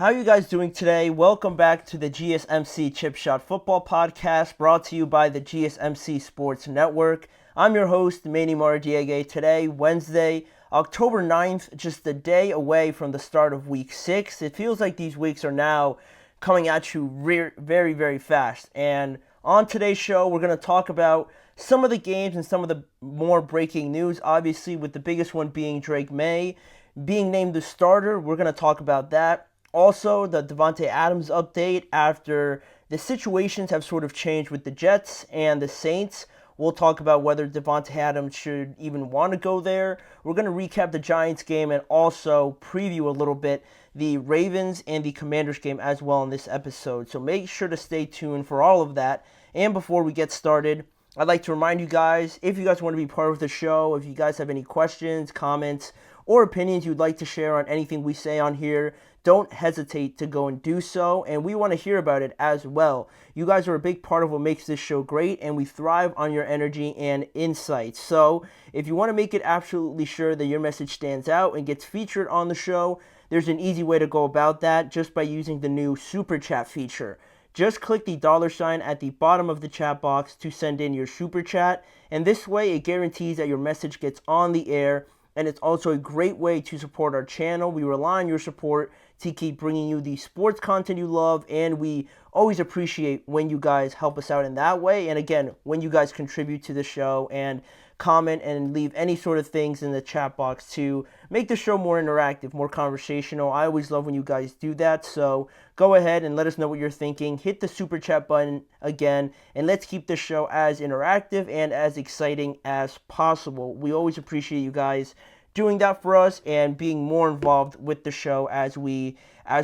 How are you guys doing today? Welcome back to the GSMC Chip Shot Football Podcast, brought to you by the GSMC Sports Network. I'm your host, Maye Today, Wednesday, October 9th, just a day away from the start of Week 6. It feels like these weeks are now coming at you very, very fast. And on today's show, we're going to talk about some of the games and some of the more breaking news, obviously, with the biggest one being Drake Maye being named the starter. We're going to talk about that. Also, the Davante Adams update after the situations have sort of changed with the Jets and the Saints. We'll talk about whether Davante Adams should even want to go there. We're going to recap the Giants game and also preview a little bit the Ravens and the Commanders game as well in this episode. So make sure to stay tuned for all of that. And before we get started, I'd like to remind you guys, if you guys want to be part of the show, if you guys have any questions, comments, or opinions you'd like to share on anything we say on here, don't hesitate to go and do so, and we want to hear about it as well. You guys are a big part of what makes this show great, and we thrive on your energy and insights. So if you want to make it absolutely sure that your message stands out and gets featured on the show, there's an easy way to go about that just by using the new Super Chat feature. Just click the $sign at the bottom of the chat box to send in your Super Chat, and this way it guarantees that your message gets on the air, and it's also a great way to support our channel. We rely on your support to keep bringing you the sports content you love, and we always appreciate when you guys help us out in that way. And again, when you guys contribute to the show and comment and leave any sort of things in the chat box to make the show more interactive, more conversational. I always love when you guys do that, so go ahead and let us know what you're thinking. Hit the Super Chat button again, and let's keep the show as interactive and as exciting as possible. We always appreciate you guys doing that for us and being more involved with the show as we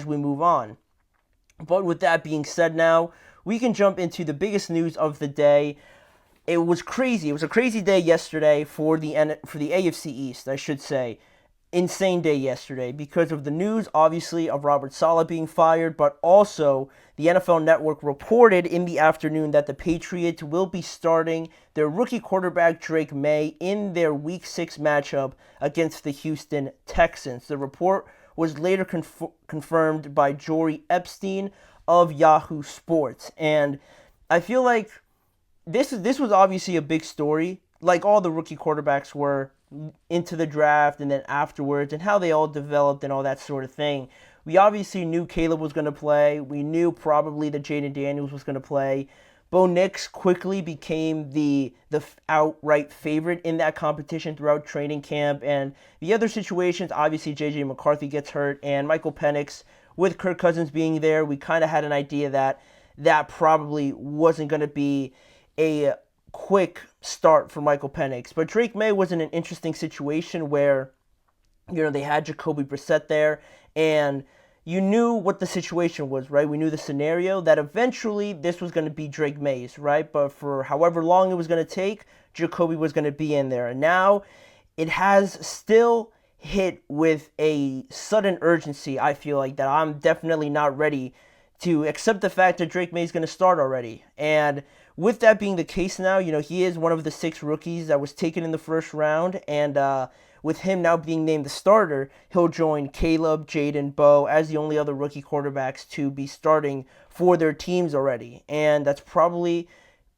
move on. But with that being said, now we can jump into the biggest news of the day. It was crazy. It was a crazy day yesterday for the AFC East, I should say. Insane day yesterday because of the news, obviously, of Robert Saleh being fired, but also the NFL Network reported in the afternoon that the Patriots will be starting their rookie quarterback Drake Maye in their Week 6 matchup against the Houston Texans. The report was later confirmed by Jory Epstein of Yahoo Sports, and I feel like this was obviously a big story, like all the rookie quarterbacks were into the draft and then afterwards, and how they all developed and all that sort of thing. We obviously knew Caleb was going to play. We knew probably that Jaden Daniels was going to play. Bo Nix quickly became the outright favorite in that competition throughout training camp. And the other situations, obviously J.J. McCarthy gets hurt, and Michael Penix, with Kirk Cousins being there, we kind of had an idea that that probably wasn't going to be a quick start for Michael Penix. But Drake Maye was in an interesting situation where, they had Jacoby Brissett there, and you knew what the situation was, right? We knew the scenario that eventually this was going to be Drake Maye's, right? But for however long it was going to take, Jacoby was going to be in there. And now it has still hit with a sudden urgency, I feel like, that I'm definitely not ready to accept the fact that Drake Maye is going to start already. And with that being the case now, he is one of the 6 rookies that was taken in the first round, and with him now being named the starter, he'll join Caleb, Jaden, Bo as the only other rookie quarterbacks to be starting for their teams already. And that's probably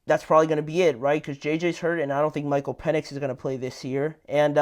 going to be it, right? Because JJ's hurt, and I don't think Michael Penix is going to play this year. And,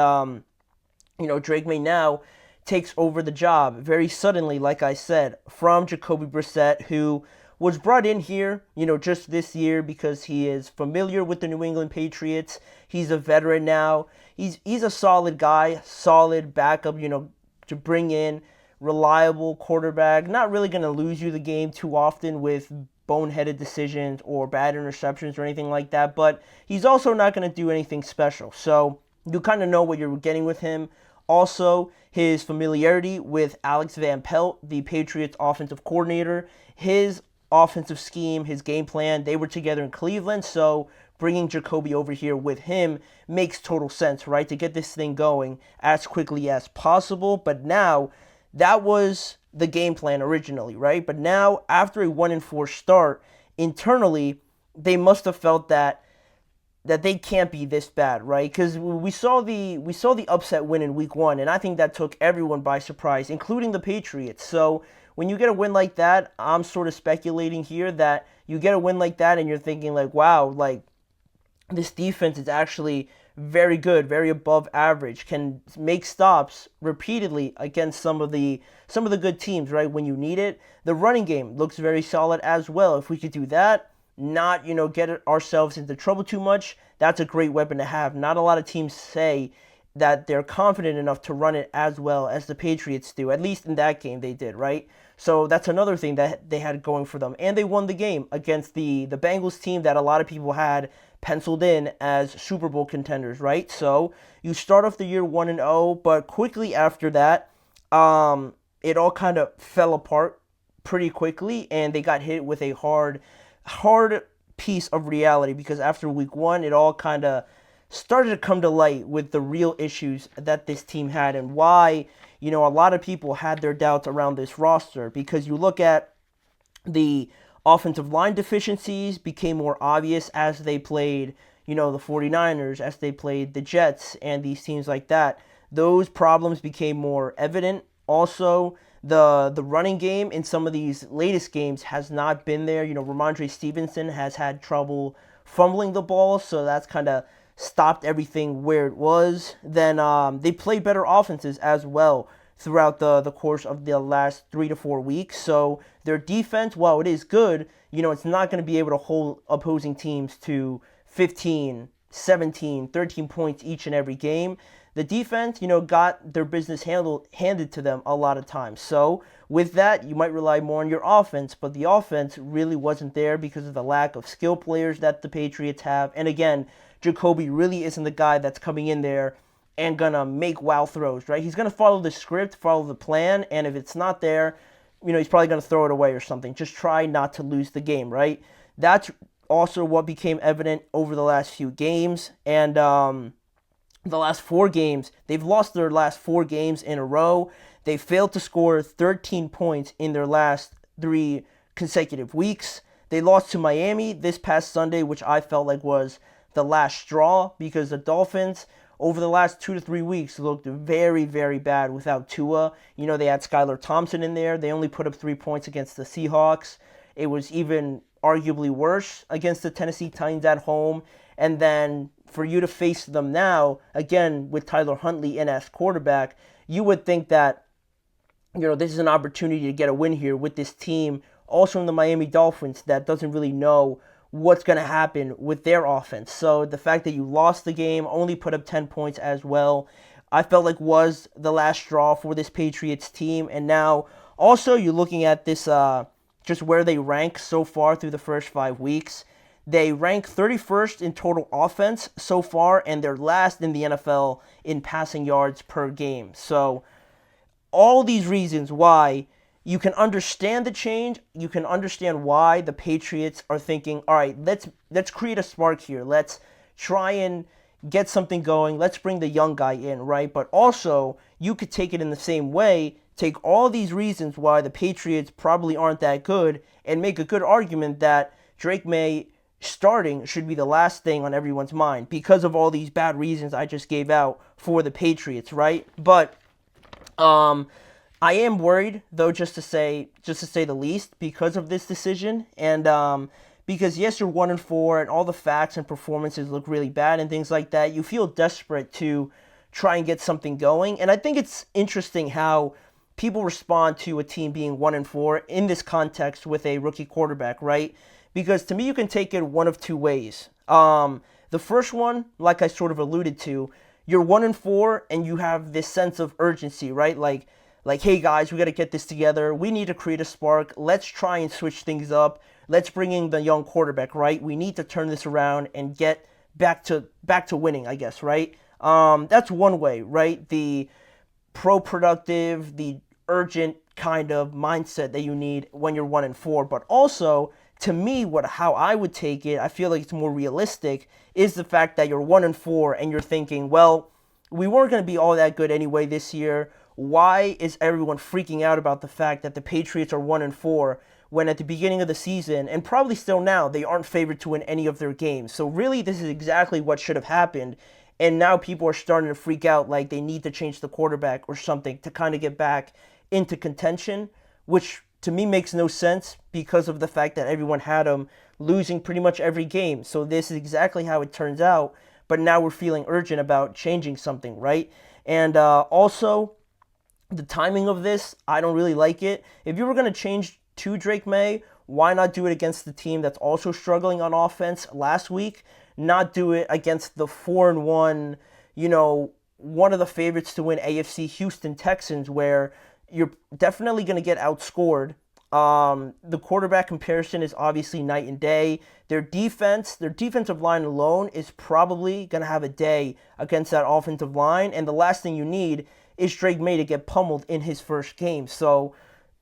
Drake Maye now takes over the job very suddenly, like I said, from Jacoby Brissett, who was brought in here, just this year because he is familiar with the New England Patriots. He's a veteran now. He's a solid guy, solid backup, to bring in, reliable quarterback. Not really going to lose you the game too often with boneheaded decisions or bad interceptions or anything like that, but he's also not going to do anything special. So you kind of know what you're getting with him. Also, his familiarity with Alex Van Pelt, the Patriots offensive coordinator, his offensive scheme, his game plan, they were together in Cleveland, so bringing Jacoby over here with him makes total sense, right, to get this thing going as quickly as possible. But now, that was the game plan originally, right? But now, after a 1-4 start, internally, they must have felt that they can't be this bad, right? Because we saw the upset win in Week 1, and I think that took everyone by surprise, including the Patriots. So when you get a win like that, I'm sort of speculating here that you get a win like that and you're thinking like, wow, like this defense is actually very good, very above average, can make stops repeatedly against some of the good teams, right? When you need it. The running game looks very solid as well. If we could do that, not, get ourselves into trouble too much, that's a great weapon to have. Not a lot of teams say that they're confident enough to run it as well as the Patriots do. At least in that game they did, right? So that's another thing that they had going for them. And they won the game against the Bengals team that a lot of people had penciled in as Super Bowl contenders, right? So you start off the year 1-0, but quickly after that, it all kind of fell apart pretty quickly, and they got hit with a hard piece of reality, because after week 1, it all kind of started to come to light with the real issues that this team had and why, a lot of people had their doubts around this roster, because you look at the offensive line deficiencies became more obvious as they played, the 49ers, as they played the Jets and these teams like that. Those problems became more evident. Also, the running game in some of these latest games has not been there. Ramondre Stevenson has had trouble fumbling the ball, so that's kind of stopped everything where it was. Then they played better offenses as well throughout the course of the last 3 to 4 weeks. So their defense, while it is good, it's not going to be able to hold opposing teams to 15, 17, 13 points each and every game. The defense, got their business handed to them a lot of times. So with that, you might rely more on your offense, but the offense really wasn't there because of the lack of skill players that the Patriots have. And again, Jacoby really isn't the guy that's coming in there and gonna make wow throws, right? He's gonna follow the script, follow the plan, and if it's not there, he's probably gonna throw it away or something. Just try not to lose the game, right? That's also what became evident over the last few games, and the last 4 games, they've lost their last 4 games in a row. They failed to score 13 points in their last 3 consecutive weeks. They lost to Miami this past Sunday, which I felt like was the last straw, because the Dolphins over the last 2 to 3 weeks looked very, very bad without Tua. They had Skylar Thompson in there. They only put up 3 points against the Seahawks. It was even arguably worse against the Tennessee Titans at home. And then for you to face them now, again, with Tyler Huntley in as quarterback, you would think that, this is an opportunity to get a win here with this team, also in the Miami Dolphins, that doesn't really know what's going to happen with their offense. So the fact that you lost the game, only put up 10 points as well, I felt like was the last straw for this Patriots team. And now also you're looking at this, just where they rank so far through the first 5 weeks. They rank 31st in total offense so far, and they're last in the NFL in passing yards per game. So all these reasons why you can understand the change, you can understand why the Patriots are thinking, all right, let's create a spark here. Let's try and get something going. Let's bring the young guy in, right? But also, you could take it in the same way, take all these reasons why the Patriots probably aren't that good, and make a good argument that Drake Maye starting should be the last thing on everyone's mind because of all these bad reasons I just gave out for the Patriots, right? But I am worried, though, just to say the least, because of this decision, and because yes, you're 1-4, and all the facts and performances look really bad and things like that. You feel desperate to try and get something going, and I think it's interesting how people respond to a team being 1-4 in this context with a rookie quarterback, right? Because to me, you can take it one of two ways. The first one, like I sort of alluded to, you're 1-4 and you have this sense of urgency, right? Like, hey guys, we got to get this together. We need to create a spark. Let's try and switch things up. Let's bring in the young quarterback, right? We need to turn this around and get back to winning, I guess, right? That's one way, right? The pro-productive, the urgent kind of mindset that you need when you're 1-4. But also, to me, how I would take it, I feel like it's more realistic, is the fact that you're 1-4 and you're thinking, well, we weren't going to be all that good anyway this year. Why is everyone freaking out about the fact that the Patriots are 1-4 when at the beginning of the season, and probably still now, they aren't favored to win any of their games? So really, this is exactly what should have happened. And now people are starting to freak out like they need to change the quarterback or something to kind of get back into contention, which to me makes no sense because of the fact that everyone had him losing pretty much every game. So this is exactly how it turns out. But now we're feeling urgent about changing something, right? And also, the timing of this, I don't really like it. If you were going to change to Drake Maye, why not do it against the team that's also struggling on offense last week? Not do it against the 4-1, one of the favorites to win AFC Houston Texans, where you're definitely going to get outscored. The quarterback comparison is obviously night and day. Their defensive line alone is probably going to have a day against that offensive line. And the last thing you need is Drake Maye to get pummeled in his first game. So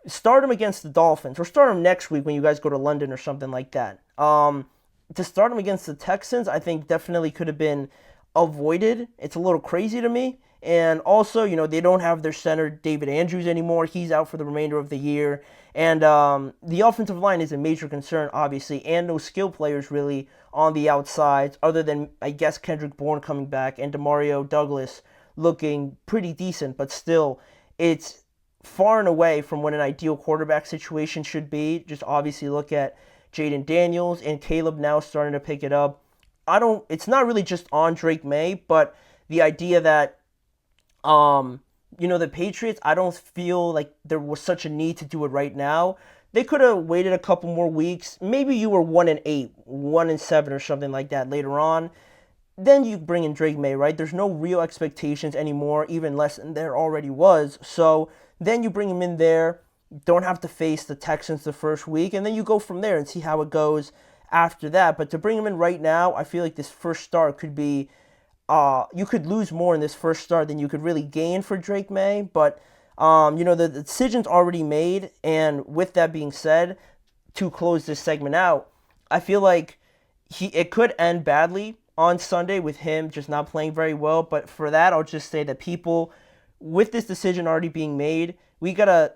start him against the Dolphins, or start him next week when you guys go to London or something like that. To start him against the Texans, I think definitely could have been avoided. It's a little crazy to me. And also, they don't have their center, David Andrews, anymore. He's out for the remainder of the year. And the offensive line is a major concern, obviously, and no skill players really on the outsides, other than, I guess, Kendrick Bourne coming back and Demario Douglas looking pretty decent. But still, it's far and away from what an ideal quarterback situation should be. Just obviously look at Jaden Daniels and Caleb now starting to pick it up. It's not really just on Drake Maye, but the idea that the Patriots, I don't feel like there was such a need to do it right now. They could have waited a couple more weeks. Maybe you were 1-8, 1-7 or something like that later on. Then you bring in Drake Maye, right? There's no real expectations anymore, even less than there already was. So then you bring him in there. Don't have to face the Texans the first week, and then you go from there and see how it goes after that. But to bring him in right now, I feel like this first start could be you could lose more in this first start than you could really gain for Drake Maye. But, the decision's already made. And with that being said, to close this segment out, I feel like it could end badly on Sunday with him just not playing very well. But for that, I'll just say that people, with this decision already being made, we got to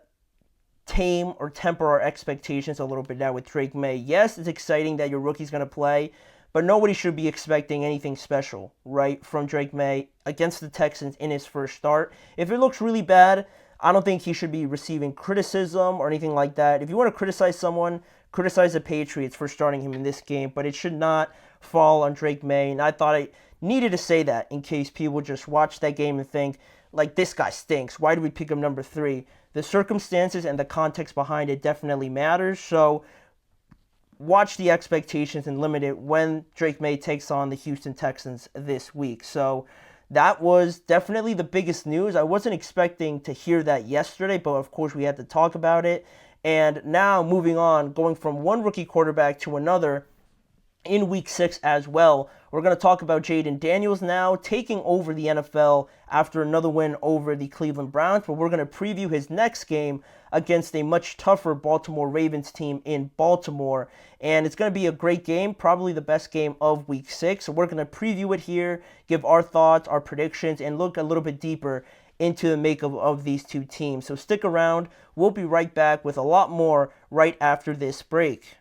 tame or temper our expectations a little bit now with Drake Maye. Yes, it's exciting that your rookie's going to play, but nobody should be expecting anything special, right, from Drake Maye against the Texans in his first start. If it looks really bad, I don't think he should be receiving criticism or anything like that. If you want to criticize someone, criticize the Patriots for starting him in this game, but it should not fall on Drake Maye. And I thought I needed to say that in case people just watch that game and think, like, this guy stinks. Why do we pick him number 3? The circumstances and the context behind it definitely matters. So watch the expectations and limit it when Drake Maye takes on the Houston Texans this week. So that was definitely the biggest news. I wasn't expecting to hear that yesterday, but of course we had to talk about it. And now moving on, going from one rookie quarterback to another in week 6 as well. We're going to talk about Jaden Daniels now taking over the NFL after another win over the Cleveland Browns, but we're going to preview his next game against a much tougher Baltimore Ravens team in Baltimore. And it's going to be a great game, probably the best game of week 6. So we're going to preview it here, give our thoughts, our predictions, and look a little bit deeper into the makeup of these two teams. So stick around. We'll be right back with a lot more right after this break.